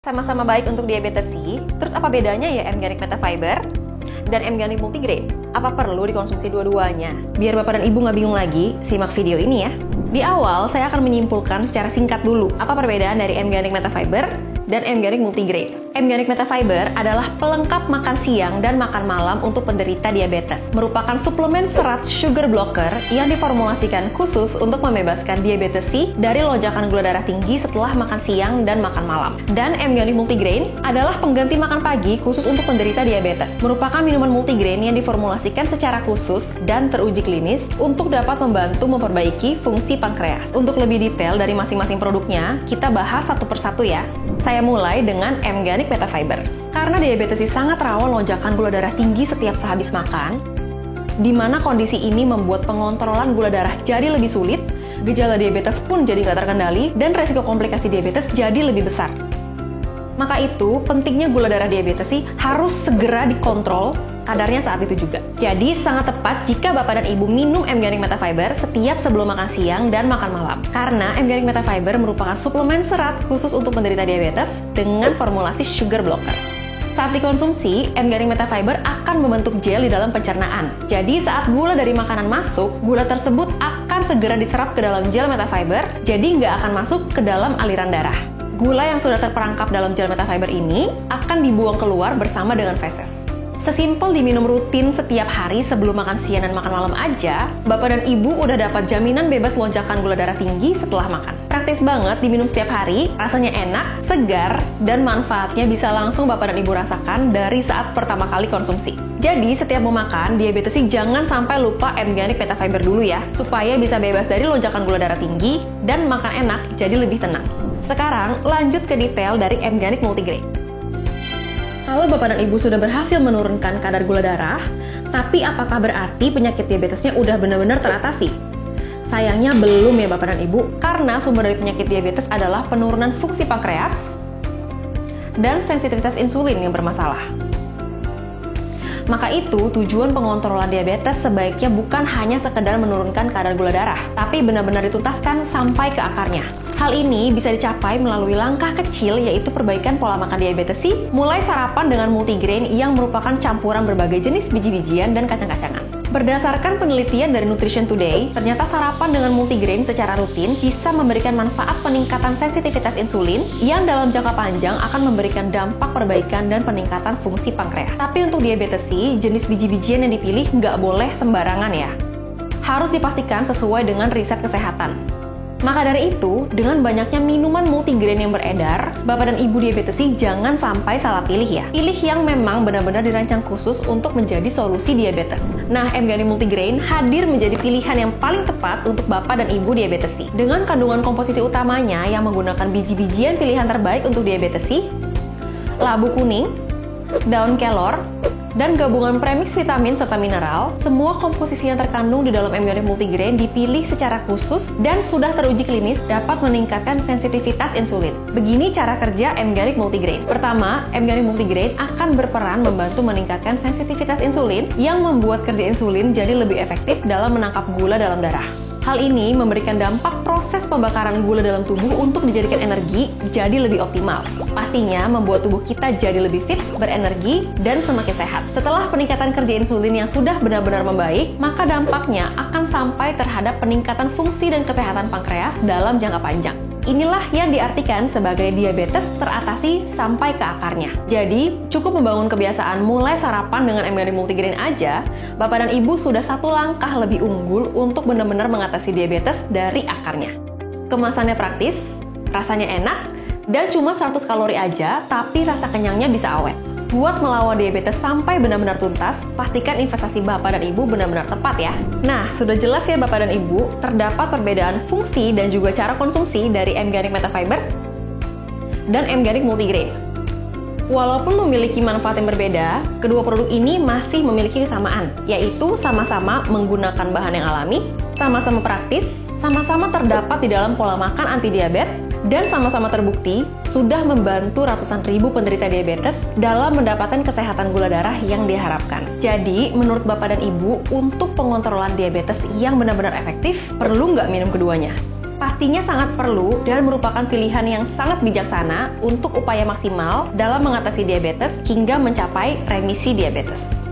Sama-sama baik untuk diabetes C, terus apa bedanya ya M-Organic Metafiber dan M-Organic Multigrain? Apa perlu dikonsumsi dua-duanya? Biar Bapak dan Ibu nggak bingung lagi, simak video ini ya. Di awal, saya akan menyimpulkan secara singkat dulu apa perbedaan dari M-Organic Metafiber dan M-Organic Multigrain. M-Organic Metafiber adalah pelengkap makan siang dan makan malam untuk penderita diabetes. Merupakan suplemen serat sugar blocker yang diformulasikan khusus untuk membebaskan diabetes C dari lonjakan gula darah tinggi setelah makan siang dan makan malam. Dan M-Organic Multigrain adalah pengganti makan pagi khusus untuk penderita diabetes. Merupakan minuman multigrain yang diformulasikan secara khusus dan teruji klinis untuk dapat membantu memperbaiki fungsi pankreas. Untuk lebih detail dari masing-masing produknya, kita bahas satu persatu ya. Saya mulai dengan M-Organic Metafiber. Karena diabetes C sangat rawan lonjakan gula darah tinggi setiap sehabis makan, di mana kondisi ini membuat pengontrolan gula darah jadi lebih sulit, gejala diabetes pun jadi nggak terkendali, dan resiko komplikasi diabetes jadi lebih besar. Maka itu, pentingnya gula darah diabetes C harus segera dikontrol kadarnya saat itu juga. Jadi, sangat tepat jika Bapak dan Ibu minum M-Organic Metafiber setiap sebelum makan siang dan makan malam. Karena M-Organic Metafiber merupakan suplemen serat khusus untuk penderita diabetes dengan formulasi sugar blocker. Saat dikonsumsi, M-Organic Metafiber akan membentuk gel di dalam pencernaan. Jadi, saat gula dari makanan masuk, gula tersebut akan segera diserap ke dalam gel Metafiber, jadi nggak akan masuk ke dalam aliran darah. Gula yang sudah terperangkap dalam gel Metafiber ini akan dibuang keluar bersama dengan feses. Sesimpel diminum rutin setiap hari sebelum makan siang dan makan malam aja, Bapak dan Ibu udah dapat jaminan bebas lonjakan gula darah tinggi setelah makan. Praktis banget diminum setiap hari, rasanya enak, segar, dan manfaatnya bisa langsung Bapak dan Ibu rasakan dari saat pertama kali konsumsi. Jadi, setiap mau makan, diabetes C jangan sampai lupa M-Organic Metafiber dulu ya, supaya bisa bebas dari lonjakan gula darah tinggi dan makan enak jadi lebih tenang. Sekarang, lanjut ke detail dari M-Organic Multigrain. Kalau Bapak dan Ibu sudah berhasil menurunkan kadar gula darah, tapi apakah berarti penyakit diabetesnya udah benar-benar teratasi? Sayangnya belum ya Bapak dan Ibu, karena sumber dari penyakit diabetes adalah penurunan fungsi pankreas dan sensitivitas insulin yang bermasalah. Maka itu, tujuan pengontrolan diabetes sebaiknya bukan hanya sekedar menurunkan kadar gula darah, tapi benar-benar dituntaskan sampai ke akarnya. Hal ini bisa dicapai melalui langkah kecil, yaitu perbaikan pola makan diabetes C, mulai sarapan dengan multigrain yang merupakan campuran berbagai jenis biji-bijian dan kacang-kacangan. Berdasarkan penelitian dari Nutrition Today, ternyata sarapan dengan multigrain secara rutin bisa memberikan manfaat peningkatan sensitivitas insulin yang dalam jangka panjang akan memberikan dampak perbaikan dan peningkatan fungsi pankreas. Tapi untuk diabetes C, jenis biji-bijian yang dipilih nggak boleh sembarangan ya. Harus dipastikan sesuai dengan riset kesehatan. Maka dari itu, dengan banyaknya minuman multigrain yang beredar, Bapak dan Ibu diabetes C jangan sampai salah pilih ya. Pilih yang memang benar-benar dirancang khusus untuk menjadi solusi diabetes. Nah, M-Organic Multigrain hadir menjadi pilihan yang paling tepat untuk Bapak dan Ibu diabetes C. Dengan kandungan komposisi utamanya yang menggunakan biji-bijian pilihan terbaik untuk diabetes C, labu kuning, daun kelor, dan gabungan premix vitamin serta mineral, semua komposisi yang terkandung di dalam M-Organic Multigrain dipilih secara khusus dan sudah teruji klinis dapat meningkatkan sensitivitas insulin. Begini cara kerja M-Organic Multigrain. Pertama, M-Organic Multigrain akan berperan membantu meningkatkan sensitivitas insulin yang membuat kerja insulin jadi lebih efektif dalam menangkap gula dalam darah. Hal ini memberikan dampak proses pembakaran gula dalam tubuh untuk dijadikan energi jadi lebih optimal. Pastinya membuat tubuh kita jadi lebih fit, berenergi, dan semakin sehat. Setelah peningkatan kerja insulin yang sudah benar-benar membaik, maka dampaknya akan sampai terhadap peningkatan fungsi dan kesehatan pankreas dalam jangka panjang. Inilah yang diartikan sebagai diabetes teratasi sampai ke akarnya. Jadi, cukup membangun kebiasaan mulai sarapan dengan M-Organic Multigrain aja, Bapak dan Ibu sudah satu langkah lebih unggul untuk benar-benar mengatasi diabetes dari akarnya. Kemasannya praktis, rasanya enak, dan cuma 100 kalori aja, tapi rasa kenyangnya bisa awet. Buat melawan diabetes sampai benar-benar tuntas, pastikan investasi Bapak dan Ibu benar-benar tepat ya. Nah, sudah jelas ya Bapak dan Ibu, terdapat perbedaan fungsi dan juga cara konsumsi dari M-Organic Metafiber dan M-Organic Multigrain. Walaupun memiliki manfaat yang berbeda, kedua produk ini masih memiliki kesamaan, yaitu sama-sama menggunakan bahan yang alami, sama-sama praktis, sama-sama terdapat di dalam pola makan anti-diabetes, dan sama-sama terbukti sudah membantu ratusan ribu penderita diabetes dalam mendapatkan kesehatan gula darah yang diharapkan. Jadi, menurut Bapak dan Ibu, untuk pengontrolan diabetes yang benar-benar efektif, perlu nggak minum keduanya? pastinya sangat perlu dan merupakan pilihan yang sangat bijaksana untuk upaya maksimal dalam mengatasi diabetes hingga mencapai remisi diabetes.